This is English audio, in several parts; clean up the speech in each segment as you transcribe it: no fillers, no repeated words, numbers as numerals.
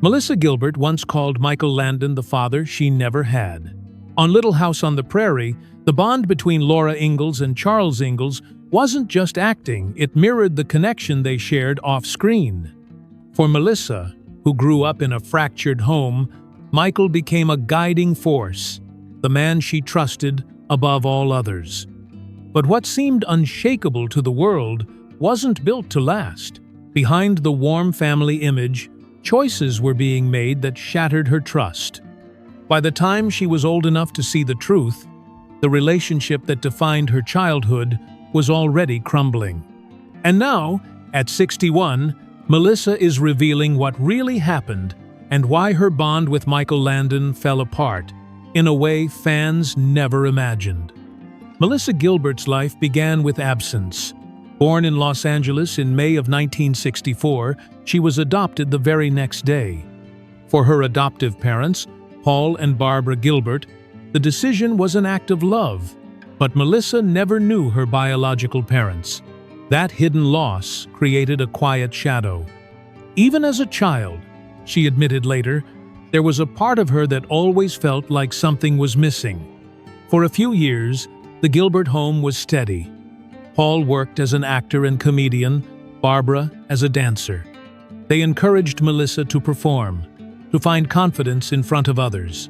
Melissa Gilbert once called Michael Landon the father she never had. On Little House on the Prairie, the bond between Laura Ingalls and Charles Ingalls wasn't just acting, it mirrored the connection they shared off-screen. For Melissa, who grew up in a fractured home, Michael became a guiding force, the man she trusted above all others. But what seemed unshakable to the world wasn't built to last. Behind the warm family image, choices were being made that shattered her trust. By the time she was old enough to see the truth, the relationship that defined her childhood was already crumbling. And now, at 61, Melissa is revealing what really happened and why her bond with Michael Landon fell apart in a way fans never imagined. Melissa Gilbert's life began with absence. Born in Los Angeles in May of 1964, she was adopted the very next day. For her adoptive parents, Paul and Barbara Gilbert, the decision was an act of love, but Melissa never knew her biological parents. That hidden loss created a quiet shadow. Even as a child, she admitted later, there was a part of her that always felt like something was missing. For a few years, the Gilbert home was steady. Paul worked as an actor and comedian, Barbara as a dancer. They encouraged Melissa to perform, to find confidence in front of others.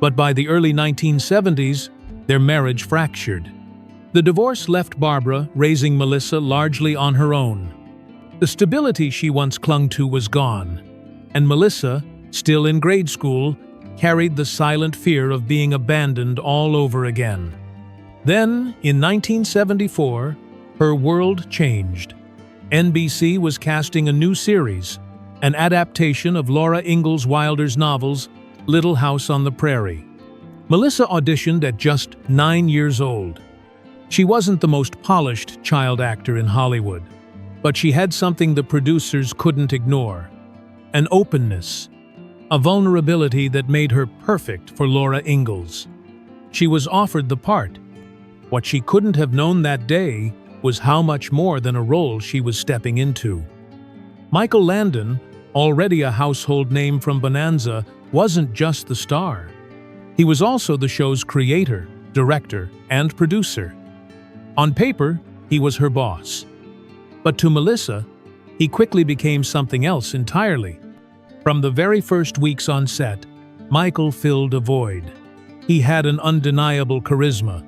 But by the early 1970s, their marriage fractured. The divorce left Barbara raising Melissa largely on her own. The stability she once clung to was gone, and Melissa, still in grade school, carried the silent fear of being abandoned all over again. Then, in 1974, her world changed. NBC was casting a new series, an adaptation of Laura Ingalls Wilder's novels, Little House on the Prairie. Melissa auditioned at just 9 years old. She wasn't the most polished child actor in Hollywood, but she had something the producers couldn't ignore: an openness, a vulnerability that made her perfect for Laura Ingalls. She was offered the part. What she couldn't have known that day was how much more than a role she was stepping into. Michael Landon, already a household name from Bonanza, wasn't just the star. He was also the show's creator, director, and producer. On paper, he was her boss. But to Melissa, he quickly became something else entirely. From the very first weeks on set, Michael filled a void. He had an undeniable charisma,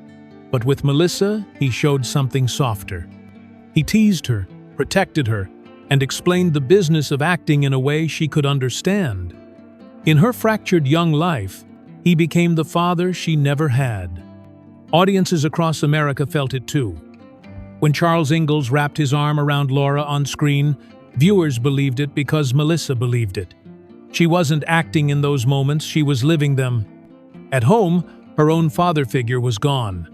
but with Melissa, he showed something softer. He teased her, protected her, and explained the business of acting in a way she could understand. In her fractured young life, he became the father she never had. Audiences across America felt it too. When Charles Ingalls wrapped his arm around Laura on screen, viewers believed it because Melissa believed it. She wasn't acting in those moments, she was living them. At home, her own father figure was gone.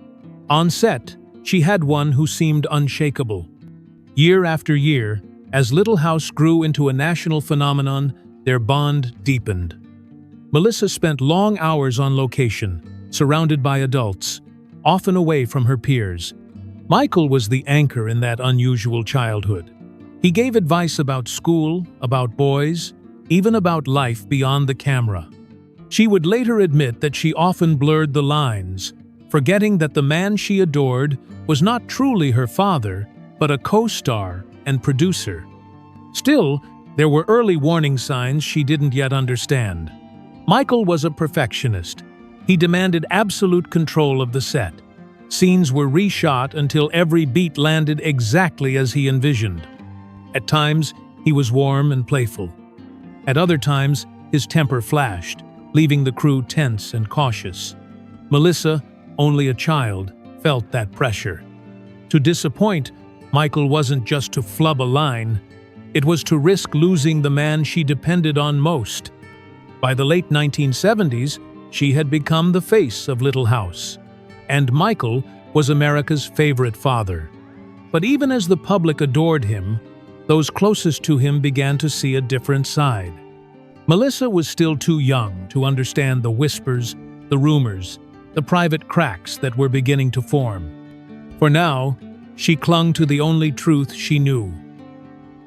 On set, she had one who seemed unshakable. Year after year, as Little House grew into a national phenomenon, their bond deepened. Melissa spent long hours on location, surrounded by adults, often away from her peers. Michael was the anchor in that unusual childhood. He gave advice about school, about boys, even about life beyond the camera. She would later admit that she often blurred the lines, forgetting that the man she adored was not truly her father, but a co-star and producer. Still, there were early warning signs she didn't yet understand. Michael was a perfectionist. He demanded absolute control of the set. Scenes were reshot until every beat landed exactly as he envisioned. At times, he was warm and playful. At other times, his temper flashed, leaving the crew tense and cautious. Melissa, only a child, felt that pressure. To disappoint, Michael wasn't just to flub a line, it was to risk losing the man she depended on most. By the late 1970s, she had become the face of Little House, and Michael was America's favorite father. But even as the public adored him, those closest to him began to see a different side. Melissa was still too young to understand the whispers, the rumors, the private cracks that were beginning to form. For now, she clung to the only truth she knew.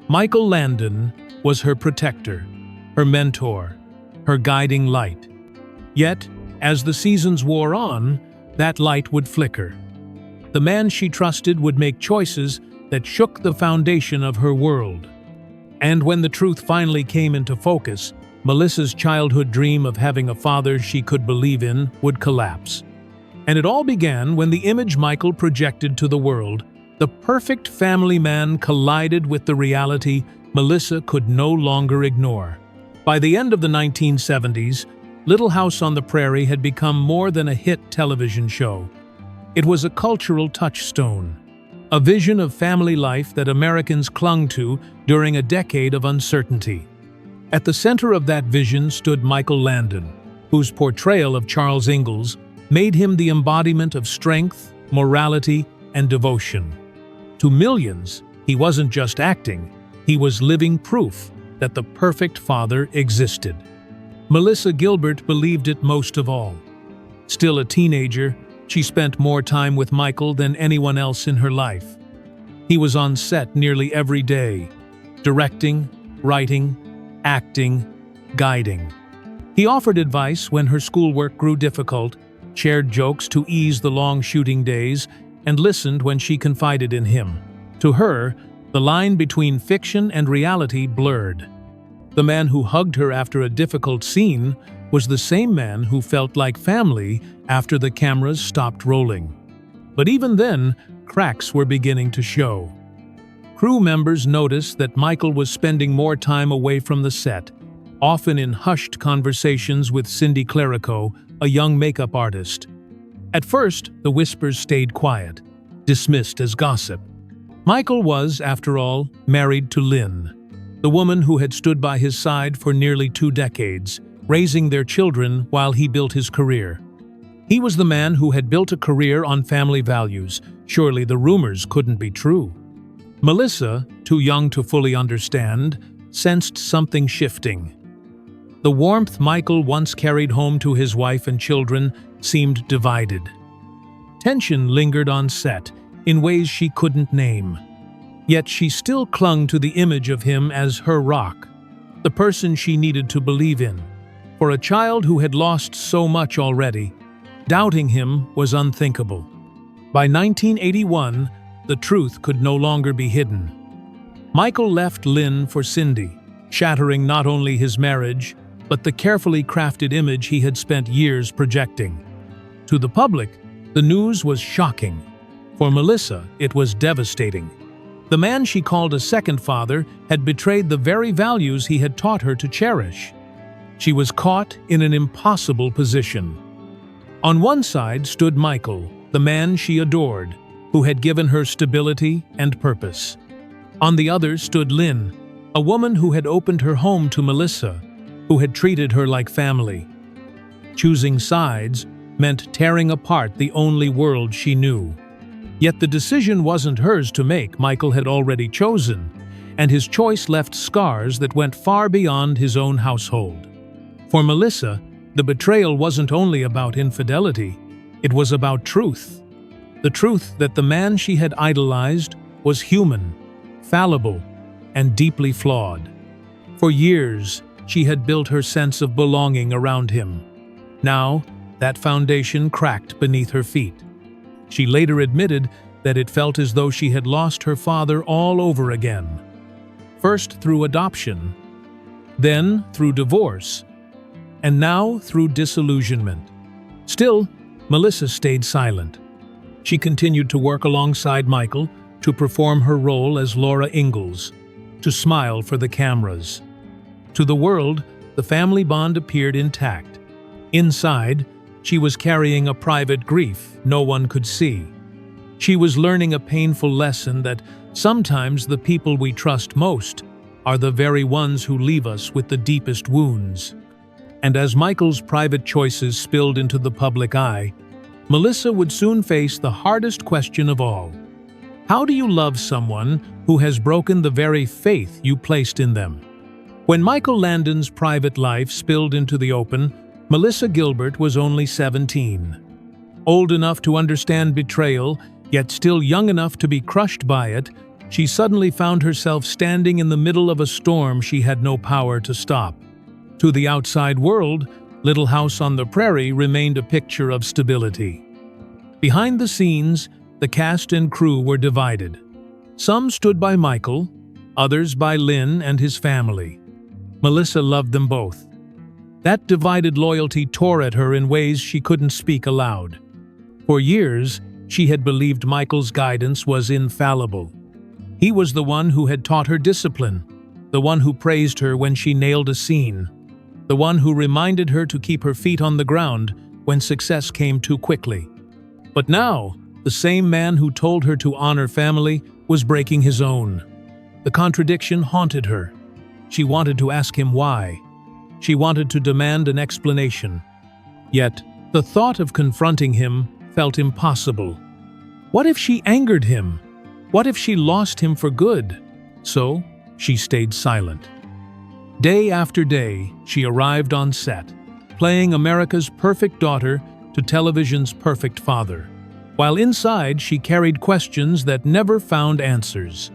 Michael Landon was her protector, her mentor, her guiding light. Yet, as the seasons wore on, that light would flicker. The man she trusted would make choices that shook the foundation of her world. And when the truth finally came into focus, Melissa's childhood dream of having a father she could believe in would collapse. And it all began when the image Michael projected to the world, the perfect family man, collided with the reality Melissa could no longer ignore. By the end of the 1970s, Little House on the Prairie had become more than a hit television show. It was a cultural touchstone, a vision of family life that Americans clung to during a decade of uncertainty. At the center of that vision stood Michael Landon, whose portrayal of Charles Ingalls made him the embodiment of strength, morality, and devotion. To millions, he wasn't just acting, he was living proof that the perfect father existed. Melissa Gilbert believed it most of all. Still a teenager, she spent more time with Michael than anyone else in her life. He was on set nearly every day, directing, writing, acting, guiding. He offered advice when her schoolwork grew difficult, shared jokes to ease the long shooting days, and listened when she confided in him. To her, the line between fiction and reality blurred. The man who hugged her after a difficult scene was the same man who felt like family after the cameras stopped rolling. But even then, cracks were beginning to show. Crew members noticed that Michael was spending more time away from the set, often in hushed conversations with Cindy Clerico, a young makeup artist. At first, the whispers stayed quiet, dismissed as gossip. Michael was, after all, married to Lynn, the woman who had stood by his side for nearly 2 decades, raising their children while he built his career. He was the man who had built a career on family values. Surely the rumors couldn't be true. Melissa, too young to fully understand, sensed something shifting. The warmth Michael once carried home to his wife and children seemed divided. Tension lingered on set in ways she couldn't name. Yet she still clung to the image of him as her rock, the person she needed to believe in. For a child who had lost so much already, doubting him was unthinkable. By 1981, the truth could no longer be hidden. Michael left Lynn for Cindy, shattering not only his marriage, but the carefully crafted image he had spent years projecting. To the public, the news was shocking. For Melissa, it was devastating. The man she called a second father had betrayed the very values he had taught her to cherish. She was caught in an impossible position. On one side stood Michael, the man she adored, who had given her stability and purpose. On the other stood Lynn, a woman who had opened her home to Melissa, who had treated her like family. Choosing sides meant tearing apart the only world she knew. Yet the decision wasn't hers to make. Michael had already chosen, and his choice left scars that went far beyond his own household. For Melissa, the betrayal wasn't only about infidelity, it was about truth. The truth that the man she had idolized was human, fallible, and deeply flawed. For years, she had built her sense of belonging around him. Now, that foundation cracked beneath her feet. She later admitted that it felt as though she had lost her father all over again. First through adoption, then through divorce, and now through disillusionment. Still, Melissa stayed silent. She continued to work alongside Michael, to perform her role as Laura Ingalls, to smile for the cameras. To the world, the family bond appeared intact. Inside, she was carrying a private grief no one could see. She was learning a painful lesson that sometimes the people we trust most are the very ones who leave us with the deepest wounds. And as Michael's private choices spilled into the public eye, Melissa would soon face the hardest question of all. How do you love someone who has broken the very faith you placed in them? When Michael Landon's private life spilled into the open, Melissa Gilbert was only 17. Old enough to understand betrayal, yet still young enough to be crushed by it, she suddenly found herself standing in the middle of a storm she had no power to stop. To the outside world, Little House on the Prairie remained a picture of stability. Behind the scenes, the cast and crew were divided. Some stood by Michael, others by Lynn and his family. Melissa loved them both. That divided loyalty tore at her in ways she couldn't speak aloud. For years, she had believed Michael's guidance was infallible. He was the one who had taught her discipline, the one who praised her when she nailed a scene, the one who reminded her to keep her feet on the ground when success came too quickly. But now, the same man who told her to honor family was breaking his own. The contradiction haunted her. She wanted to ask him why. She wanted to demand an explanation. Yet, the thought of confronting him felt impossible. What if she angered him? What if she lost him for good? So, she stayed silent. Day after day, she arrived on set, playing America's perfect daughter to television's perfect father. While inside, she carried questions that never found answers.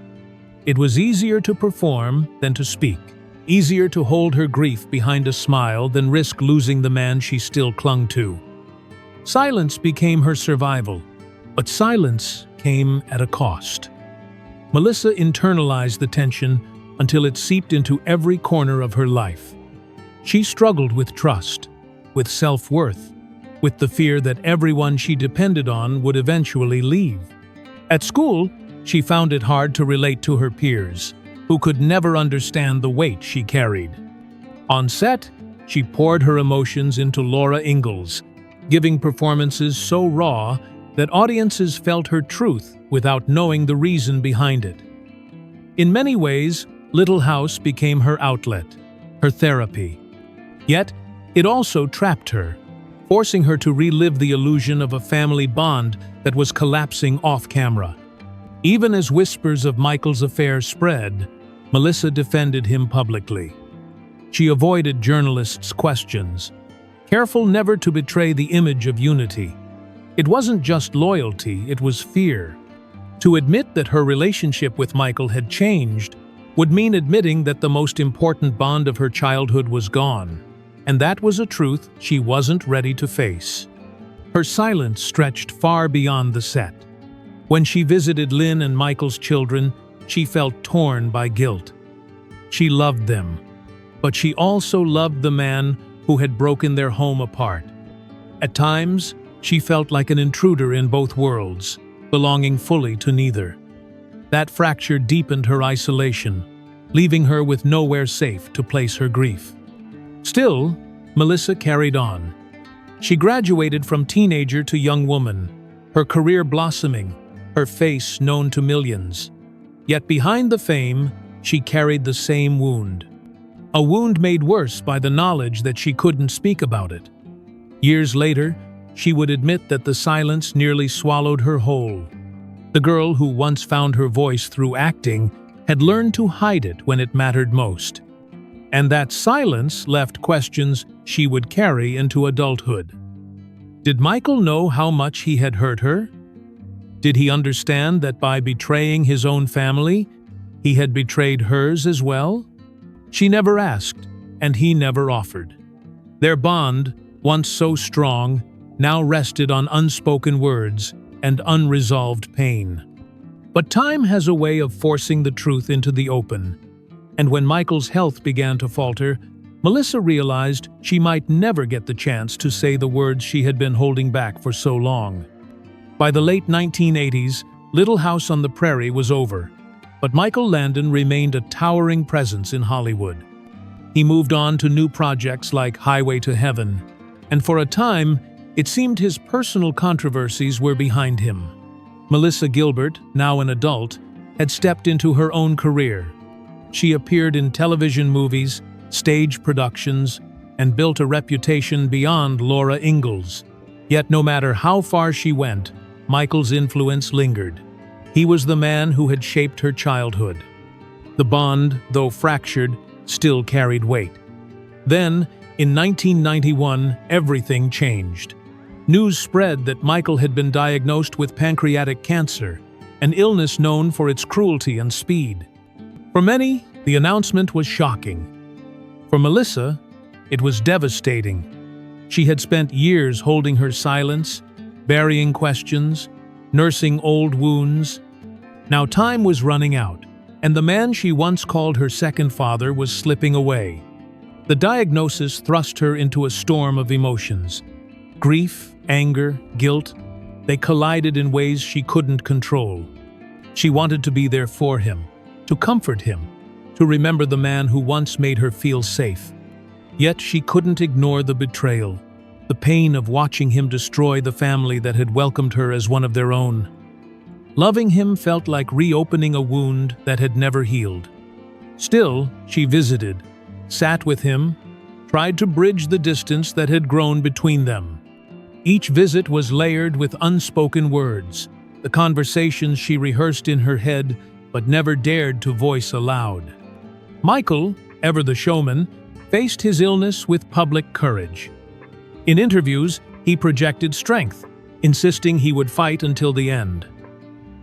It was easier to perform than to speak, easier to hold her grief behind a smile than risk losing the man she still clung to. Silence became her survival, but silence came at a cost. Melissa internalized the tension until it seeped into every corner of her life. She struggled with trust, with self-worth, with the fear that everyone she depended on would eventually leave. At school, she found it hard to relate to her peers, who could never understand the weight she carried. On set, she poured her emotions into Laura Ingalls, giving performances so raw that audiences felt her truth without knowing the reason behind it. In many ways, Little House became her outlet, her therapy. Yet, it also trapped her, forcing her to relive the illusion of a family bond that was collapsing off-camera. Even as whispers of Michael's affair spread, Melissa defended him publicly. She avoided journalists' questions, careful never to betray the image of unity. It wasn't just loyalty, it was fear. To admit that her relationship with Michael had changed would mean admitting that the most important bond of her childhood was gone, and that was a truth she wasn't ready to face. Her silence stretched far beyond the set. When she visited Lynn and Michael's children, she felt torn by guilt. She loved them, but she also loved the man who had broken their home apart. At times, she felt like an intruder in both worlds, belonging fully to neither. That fracture deepened her isolation, leaving her with nowhere safe to place her grief. Still, Melissa carried on. She graduated from teenager to young woman, her career blossoming, her face known to millions. Yet behind the fame, she carried the same wound. A wound made worse by the knowledge that she couldn't speak about it. Years later, she would admit that the silence nearly swallowed her whole. The girl who once found her voice through acting had learned to hide it when it mattered most. And that silence left questions she would carry into adulthood. Did Michael know how much he had hurt her? Did he understand that by betraying his own family, he had betrayed hers as well? She never asked, and he never offered. Their bond, once so strong, now rested on unspoken words and unresolved pain. But time has a way of forcing the truth into the open, and when Michael's health began to falter, Melissa realized she might never get the chance to say the words she had been holding back for so long. By the late 1980s, Little House on the Prairie was over, but Michael Landon remained a towering presence in Hollywood. He moved on to new projects like Highway to Heaven, and for a time, it seemed his personal controversies were behind him. Melissa Gilbert, now an adult, had stepped into her own career. She appeared in television movies, stage productions, and built a reputation beyond Laura Ingalls. Yet no matter how far she went, Michael's influence lingered. He was the man who had shaped her childhood. The bond, though fractured, still carried weight. Then, in 1991, everything changed. News spread that Michael had been diagnosed with pancreatic cancer, an illness known for its cruelty and speed. For many, the announcement was shocking. For Melissa, It was devastating. She had spent years holding her silence, burying questions, nursing old wounds. Now time was running out, and the man she once called her second father was slipping away. The diagnosis thrust her into a storm of emotions. Grief, anger, guilt, they collided in ways she couldn't control. She wanted to be there for him, to comfort him, to remember the man who once made her feel safe. Yet she couldn't ignore the betrayal, the pain of watching him destroy the family that had welcomed her as one of their own. Loving him felt like reopening a wound that had never healed. Still, she visited, sat with him, tried to bridge the distance that had grown between them. Each visit was layered with unspoken words, the conversations she rehearsed in her head but never dared to voice aloud. Michael, ever the showman, faced his illness with public courage. In interviews, he projected strength, insisting he would fight until the end.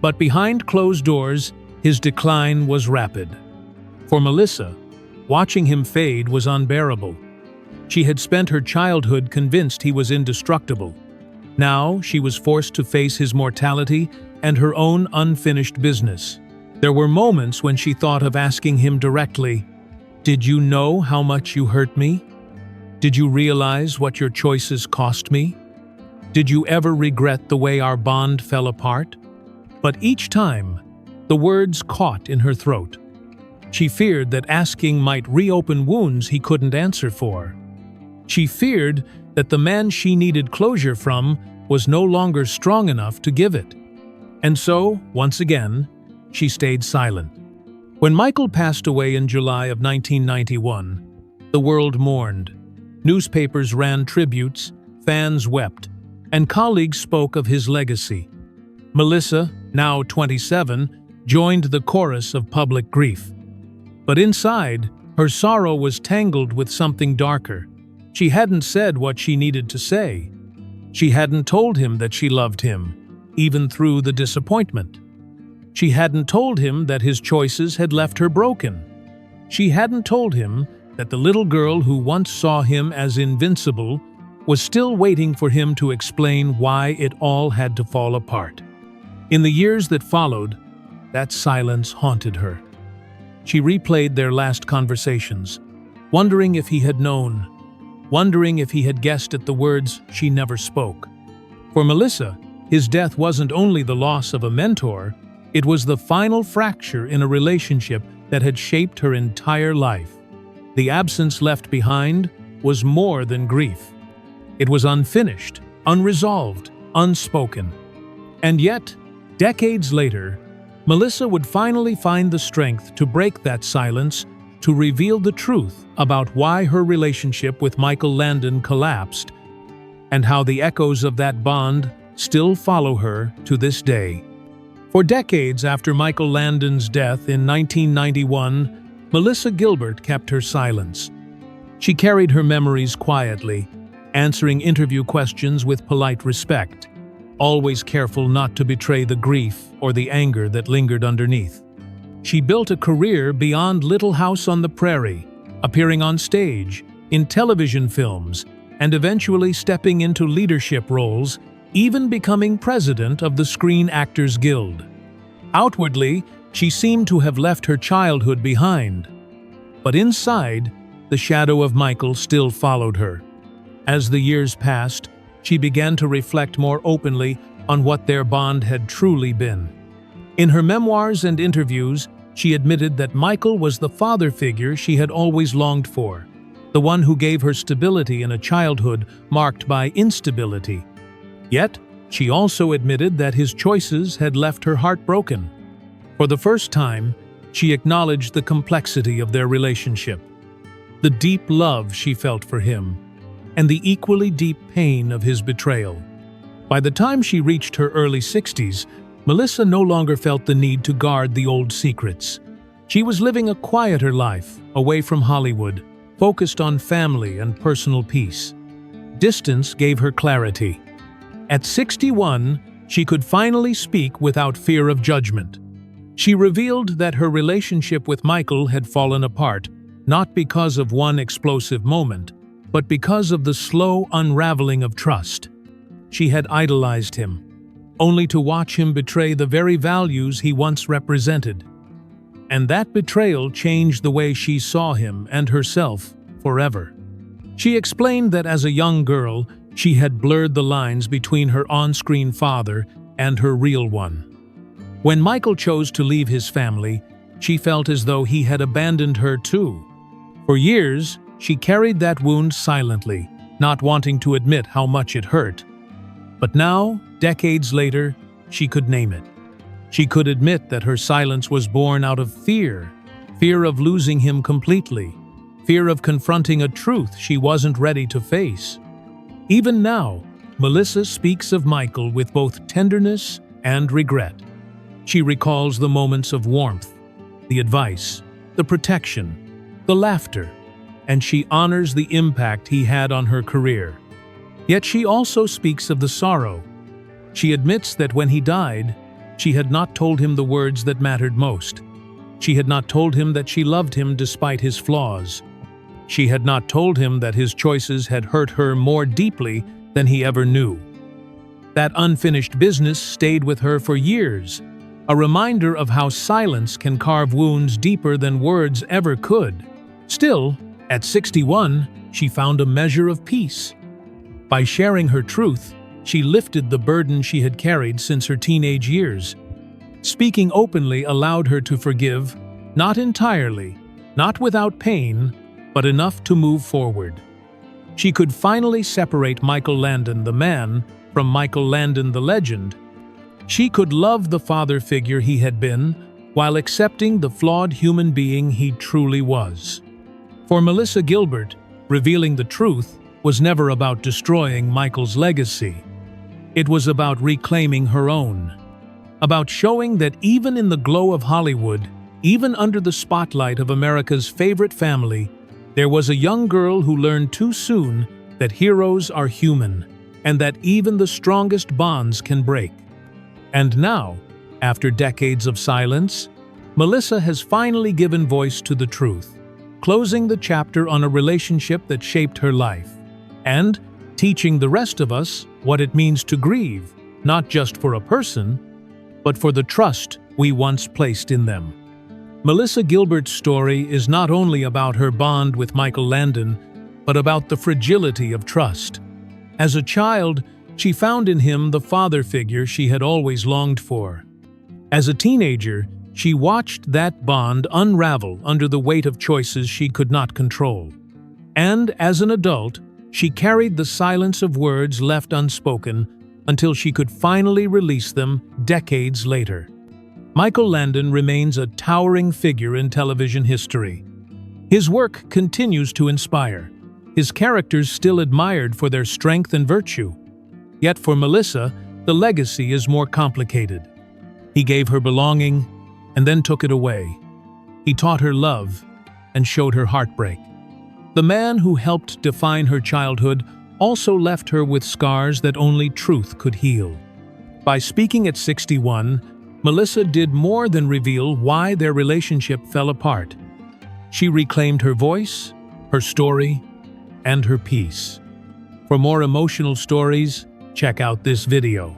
But behind closed doors, his decline was rapid. For Melissa, watching him fade was unbearable. She had spent her childhood convinced he was indestructible. Now she was forced to face his mortality and her own unfinished business. There were moments when she thought of asking him directly, "Did you know how much you hurt me? Did you realize what your choices cost me? Did you ever regret the way our bond fell apart?" But each time, the words caught in her throat. She feared that asking might reopen wounds he couldn't answer for. She feared that the man she needed closure from was no longer strong enough to give it. And so, once again, she stayed silent. When Michael passed away in July of 1991, the world mourned. Newspapers ran tributes, fans wept, and colleagues spoke of his legacy. Melissa, now 27, joined the chorus of public grief. But inside, her sorrow was tangled with something darker. She hadn't said what she needed to say. She hadn't told him that she loved him, even through the disappointment. She hadn't told him that his choices had left her broken. She hadn't told him that the little girl who once saw him as invincible was still waiting for him to explain why it all had to fall apart. In the years that followed, that silence haunted her. She replayed their last conversations, wondering if he had known, wondering if he had guessed at the words she never spoke. For Melissa, his death wasn't only the loss of a mentor, it was the final fracture in a relationship that had shaped her entire life. The absence left behind was more than grief. It was unfinished, unresolved, unspoken. And yet, decades later, Melissa would finally find the strength to break that silence, to reveal the truth about why her relationship with Michael Landon collapsed, and how the echoes of that bond still follow her to this day. For decades after Michael Landon's death in 1991, Melissa Gilbert kept her silence. She carried her memories quietly, answering interview questions with polite respect, always careful not to betray the grief or the anger that lingered underneath. She built a career beyond Little House on the Prairie, appearing on stage, in television films, and eventually stepping into leadership roles, even becoming president of the Screen Actors Guild. Outwardly, she seemed to have left her childhood behind. But inside, the shadow of Michael still followed her. As the years passed, she began to reflect more openly on what their bond had truly been. In her memoirs and interviews, she admitted that Michael was the father figure she had always longed for, the one who gave her stability in a childhood marked by instability. Yet, she also admitted that his choices had left her heartbroken. For the first time, she acknowledged the complexity of their relationship, the deep love she felt for him, and the equally deep pain of his betrayal. By the time she reached her early 60s, Melissa no longer felt the need to guard the old secrets. She was living a quieter life, away from Hollywood, focused on family and personal peace. Distance gave her clarity. At 61, she could finally speak without fear of judgment. She revealed that her relationship with Michael had fallen apart, not because of one explosive moment, but because of the slow unraveling of trust. She had idolized him, only to watch him betray the very values he once represented. And that betrayal changed the way she saw him and herself forever. She explained that as a young girl, she had blurred the lines between her on-screen father and her real one. When Michael chose to leave his family, she felt as though he had abandoned her too. For years, she carried that wound silently, not wanting to admit how much it hurt. But now, decades later, she could name it. She could admit that her silence was born out of fear of losing him completely, fear of confronting a truth she wasn't ready to face. Even now, Melissa speaks of Michael with both tenderness and regret. She recalls the moments of warmth, the advice, the protection, the laughter, and she honors the impact he had on her career. Yet she also speaks of the sorrow. She admits that when he died, she had not told him the words that mattered most. She had not told him that she loved him despite his flaws. She had not told him that his choices had hurt her more deeply than he ever knew. That unfinished business stayed with her for years, a reminder of how silence can carve wounds deeper than words ever could. Still, at 61, she found a measure of peace. By sharing her truth, she lifted the burden she had carried since her teenage years. Speaking openly allowed her to forgive, not entirely, not without pain, but enough to move forward. She could finally separate Michael Landon, the man, from Michael Landon, the legend. She could love the father figure he had been, while accepting the flawed human being he truly was. For Melissa Gilbert, revealing the truth was never about destroying Michael's legacy. It was about reclaiming her own. About showing that even in the glow of Hollywood, even under the spotlight of America's favorite family, there was a young girl who learned too soon that heroes are human, and that even the strongest bonds can break. And now, after decades of silence, Melissa has finally given voice to the truth, closing the chapter on a relationship that shaped her life, and teaching the rest of us what it means to grieve, not just for a person, but for the trust we once placed in them. Melissa Gilbert's story is not only about her bond with Michael Landon, but about the fragility of trust. As a child, she found in him the father figure she had always longed for. As a teenager, she watched that bond unravel under the weight of choices she could not control. And as an adult, she carried the silence of words left unspoken until she could finally release them decades later. Michael Landon remains a towering figure in television history. His work continues to inspire, his characters still admired for their strength and virtue. Yet for Melissa, the legacy is more complicated. He gave her belonging and then took it away. He taught her love and showed her heartbreak. The man who helped define her childhood also left her with scars that only truth could heal. By speaking at 61, Melissa did more than reveal why their relationship fell apart. She reclaimed her voice, her story, and her peace. For more emotional stories, check out this video.